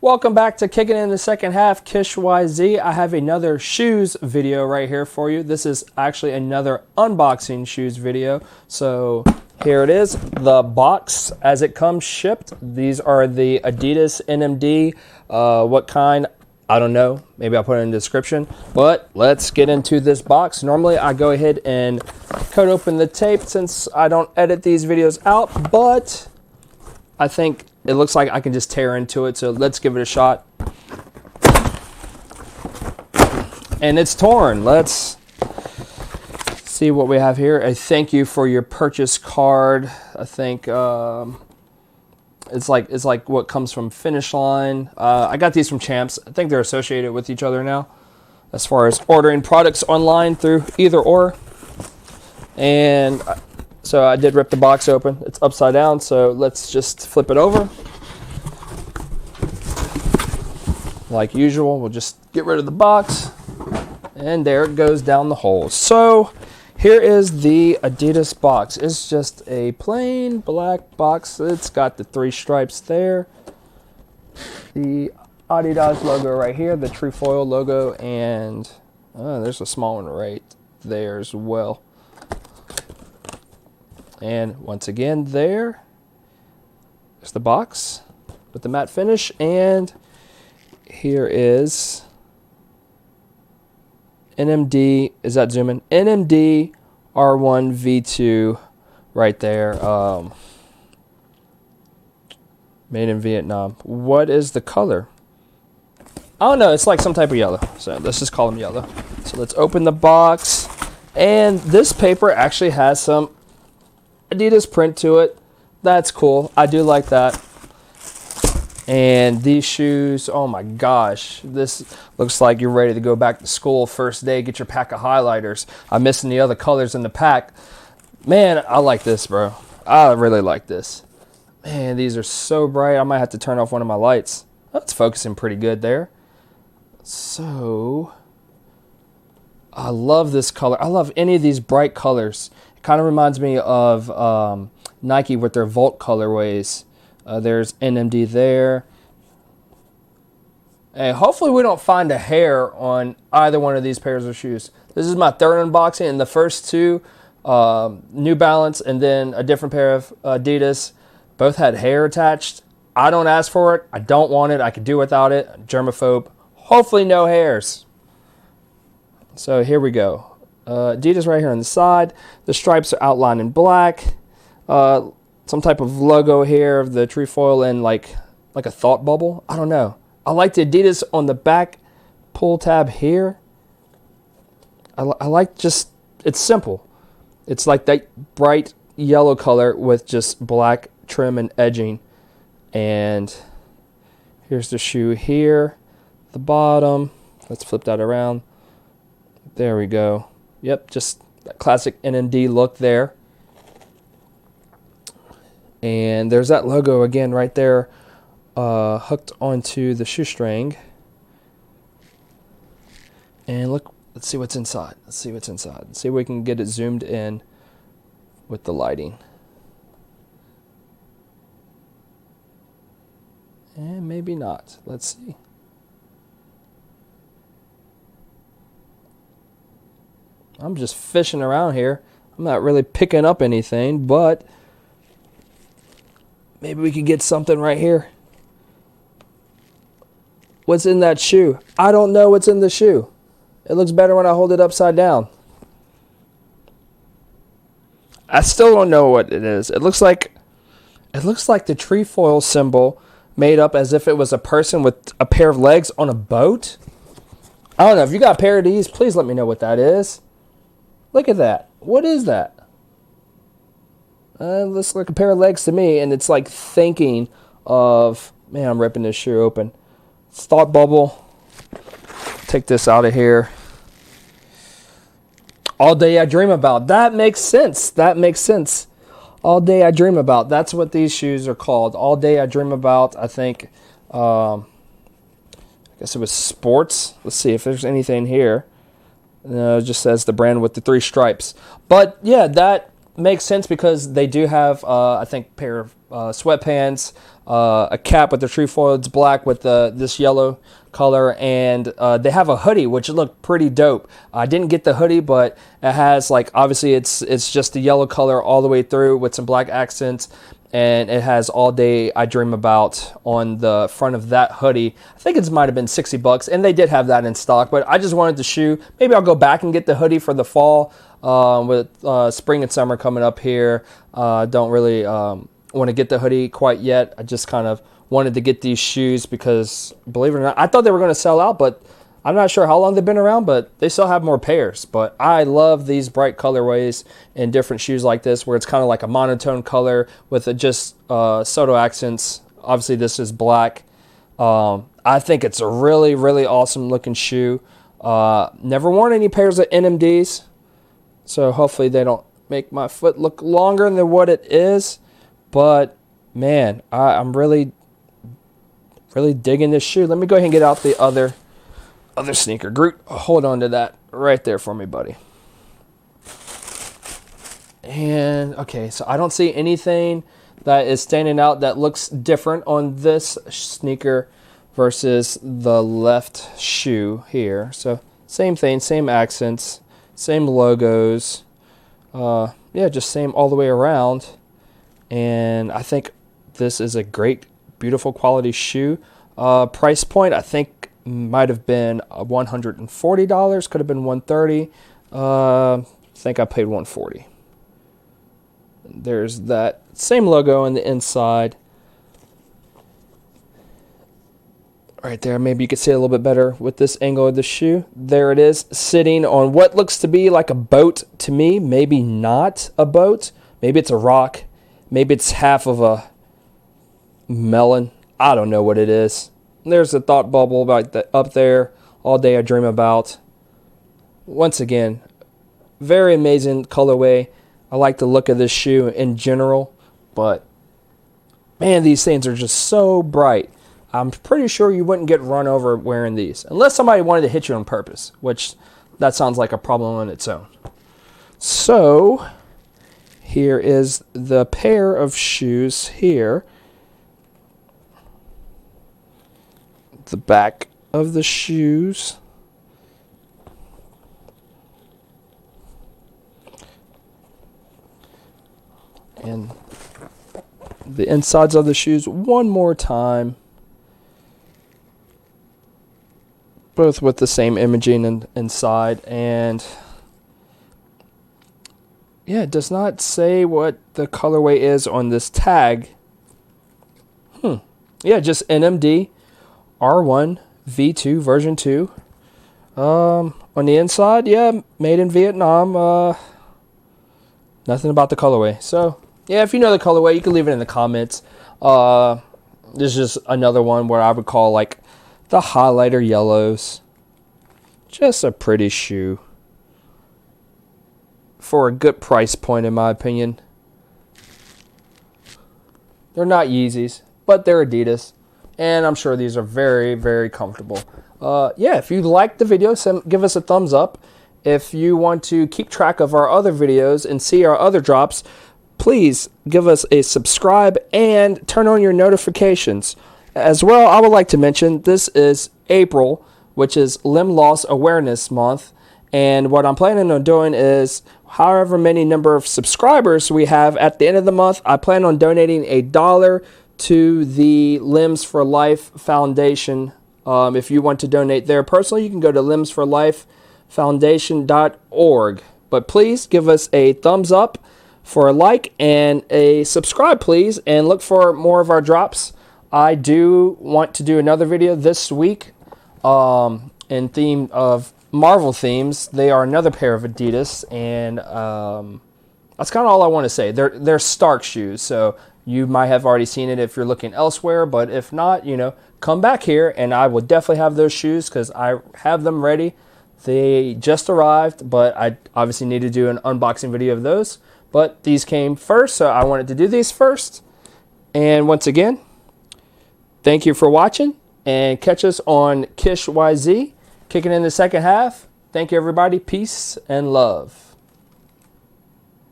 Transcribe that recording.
Welcome back to Kicking in the Second Half, Kish YZ. I have another Shooz video right here for you. This is actually another unboxing Shooz video. So here it is, the box as it comes shipped. These are the ADIDAS NMD. What kind? I don't know. Maybe I'll put it in the description. But let's get into this box. Normally I go ahead and cut open the tape since I don't edit these videos out, but I think it looks like I can just tear into it, so let's give it a shot. And it's torn. Let's see what we have here. A thank you for your purchase card. I think it's like what comes from Finishline. I got these from Champs. I think they're associated with each other now as far as ordering products online through either or. And so I did rip the box open. It's upside down, so let's just flip it over. Like usual, we'll just get rid of the box. And there it goes down the hole. So here is the ADIDAS box. It's just a plain black box. It's got the 3 stripes there. The ADIDAS logo right here, the trefoil logo, and there's a small one right there as well. And once again, there's the box with the matte finish. And here is NMD. Is that zoom in? NMD R1 V2 right there. Made in Vietnam. What is the color? I don't know. It's like some type of yellow. So let's just call them yellow. So let's open the box. And this paper actually has some ADIDAS print to it. That's cool. I do like that. And these shoes, oh my gosh, this looks like you're ready to go back to school first day. Get your pack of highlighters. I'm missing the other colors in the pack. Man, I like this, bro. I really like this. Man, these are so bright. I might have to turn off one of my lights. That's focusing pretty good there. So I love this color. I love any of these bright colors. Kind of reminds me of Nike with their Volt colorways. There's NMD there. And hopefully we don't find a hair on either one of these pairs of shoes. This is my third unboxing, and the first two, New Balance and then a different pair of ADIDAS, both had hair attached. I don't ask for it. I don't want it. I could do without it. I'm germaphobe. Hopefully no hairs. So here we go. ADIDAS right here on the side. The stripes are outlined in black. Some type of logo here of the trefoil and like a thought bubble. I don't know. I like the ADIDAS on the back pull tab here. I like just, it's simple. It's like that bright yellow color with just black trim and edging. And here's the shoe here. The bottom. Let's flip that around. There we go. Yep, just that classic NMD look there. And there's that logo again right there, hooked onto the shoestring. And look, let's see what's inside. Let's see what's inside. Let's see if we can get it zoomed in with the lighting. And maybe not. Let's see. I'm just fishing around here. I'm not really picking up anything, but maybe we could get something right here. What's in that shoe? I don't know what's in the shoe. It looks better when I hold it upside down. I still don't know what it is. It looks like the trefoil symbol made up as if it was a person with a pair of legs on a boat. I don't know. If you got a pair of these, please let me know what that is. Look at that. What is that? Looks like a pair of legs to me, and it's like thinking of, man, I'm ripping this shoe open. It's thought bubble. Take this out of here. All.Day.I.Dream.About. That makes sense. That makes sense. All.Day.I.Dream.About. That's what these shoes are called. All.Day.I.Dream.About. I think, I guess it was sports. Let's see if there's anything here. No, it just says the brand with the 3 stripes. But yeah, that makes sense because they do have, I think, a pair of sweatpants, a cap with the trefoil. It's black with this yellow color, and they have a hoodie which looked pretty dope. I didn't get the hoodie, but it has, like, obviously it's just the yellow color all the way through with some black accents, and it has All.Day.I.Dream.About on the front of that hoodie. I think it might have been $60, and they did have that in stock, but I just wanted the shoe. Maybe I'll go back and get the hoodie for the fall with spring and summer coming up here. Don't really want to get the hoodie quite yet. I just kind of wanted to get these shoes because, believe it or not, I thought they were going to sell out, but I'm not sure how long they've been around, but they still have more pairs. But I love these bright colorways in different shoes like this, where it's kind of like a monotone color with just subtle accents. Obviously, this is black. I think it's a really, really awesome looking shoe. Never worn any pairs of NMDs, so hopefully they don't make my foot look longer than what it is. But man, I'm really, really digging this shoe. Let me go ahead and get out the other sneaker. Groot, hold on to that right there for me, buddy. And okay, so I don't see anything that is standing out that looks different on this sneaker versus the left shoe here. So same thing, same accents, same logos. Yeah, just same all the way around. And I think this is a great, beautiful quality shoe. Price point, I think, might have been $140. Could have been $130. I think I paid $140. There's that same logo on the inside. Right there. Maybe you can see it a little bit better with this angle of the shoe. There it is, sitting on what looks to be like a boat to me. Maybe not a boat. Maybe it's a rock. Maybe it's half of a melon. I don't know what it is. There's a thought bubble about up there. All Day I Dream About. Once again, very amazing colorway. I like the look of this shoe in general, but man, these things are just so bright. I'm pretty sure you wouldn't get run over wearing these, unless somebody wanted to hit you on purpose, which that sounds like a problem on its own. So here is the pair of shoes here. The back of the shoes. And the insides of the shoes one more time. Both with the same imaging inside. And yeah, it does not say what the colorway is on this tag. Yeah, just NMD R1 V2 version 2. On the inside, yeah, made in Vietnam. Nothing about the colorway. So yeah, if you know the colorway, you can leave it in the comments. This is just another one where I would call like the highlighter yellows. Just a pretty shoe for a good price point, in my opinion. They're not Yeezys, but they're Adidas, and I'm sure these are very, very comfortable. Yeah, if you liked the video, give us a thumbs up. If you want to keep track of our other videos and see our other drops, please give us a subscribe and turn on your notifications. As well, I would like to mention this is April, which is Limb Loss Awareness Month. And what I'm planning on doing is, however many number of subscribers we have at the end of the month, I plan on donating $1 to the Limbs for Life Foundation. If you want to donate there personally, you can go to limsforlifefoundation.org. But please give us a thumbs up for a like and a subscribe, please, and look for more of our drops. I do want to do another video this week in theme of Marvel themes. They are another pair of Adidas, and that's kind of all I want to say. They're Stark shoes, so you might have already seen it if you're looking elsewhere, but if not, you know, come back here and I will definitely have those shoes because I have them ready. They just arrived, but I obviously need to do an unboxing video of those. But these came first, so I wanted to do these first. And once again, thank you for watching, and catch us on Kish YZ, kicking in the second half. Thank you, everybody. Peace and love.